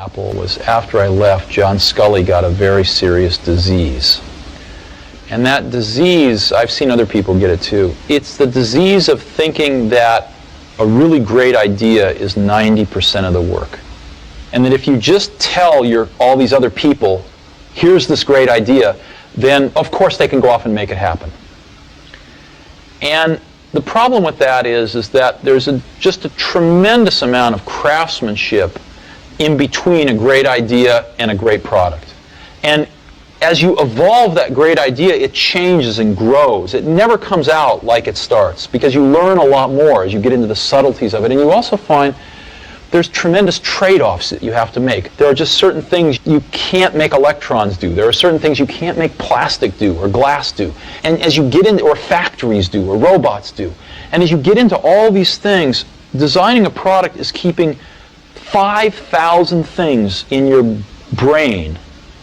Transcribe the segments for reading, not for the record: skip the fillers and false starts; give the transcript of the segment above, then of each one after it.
Apple was after I left, John Sculley got a very serious disease. And that disease, I've seen other people get it too. It's the disease of thinking that a really great idea is 90% of the work. And that if you just tell all these other people, here's this great idea, then of course they can go off and make it happen. And the problem with that is that there's just a tremendous amount of craftsmanship in between a great idea and a great product. And as you evolve that great idea, it changes and grows. It never comes out like it starts, because you learn a lot more as you get into the subtleties of it. And you also find there's tremendous trade-offs that you have to make. There are just certain things you can't make electrons do. There are certain things you can't make plastic do or glass do. And as you get into, or factories do, or robots do. And as you get into all these things, designing a product is keeping 5,000 things in your brain,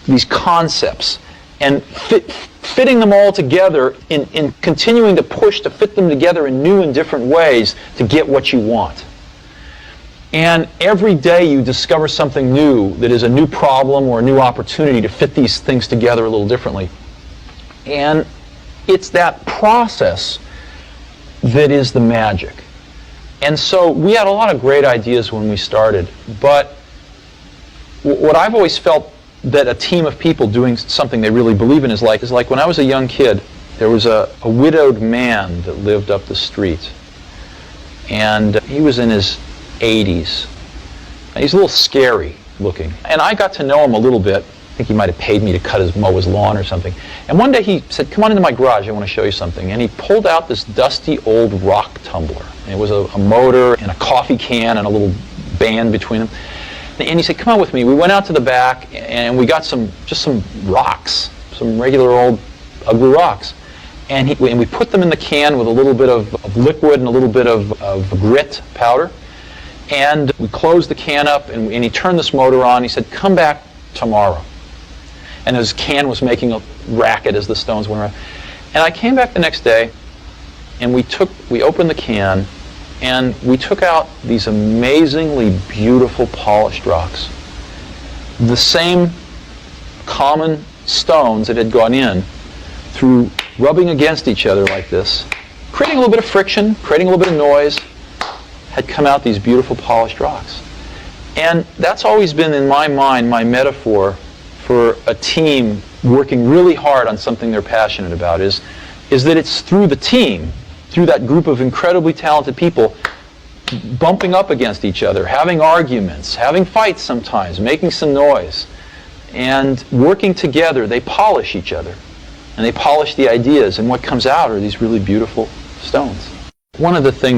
these concepts, and fitting them all together in continuing to push to fit them together in new and different ways to get what you want. And every day you discover something new that is a new problem or a new opportunity to fit these things together a little differently. And it's that process that is the magic. And so we had a lot of great ideas when we started, but what I've always felt that a team of people doing something they really believe in is like when I was a young kid, there was a widowed man that lived up the street. And he was in his 80s. He's a little scary looking. And I got to know him a little bit. I think he might have paid me to mow his lawn or something. And one day he said, "Come on into my garage, I want to show you something." And he pulled out this dusty old rock tumbler. And it was a motor and a coffee can and a little band between them. And he said, "Come on with me." We went out to the back and we got just some rocks, some regular old ugly rocks. And we put them in the can with a little bit of liquid and a little bit of grit powder. And we closed the can up, and he turned this motor on. He said, "Come back tomorrow." And his can was making a racket as the stones went around. And I came back the next day, and we opened the can, and we took out these amazingly beautiful polished rocks. The same common stones that had gone in through rubbing against each other like this, creating a little bit of friction, creating a little bit of noise, had come out these beautiful polished rocks. And that's always been, in my mind, my metaphor for a team working really hard on something they're passionate about, is that it's through the team, through that group of incredibly talented people, bumping up against each other, having arguments, having fights sometimes, making some noise, and working together, they polish each other. And they polish the ideas, and what comes out are these really beautiful stones. One of the things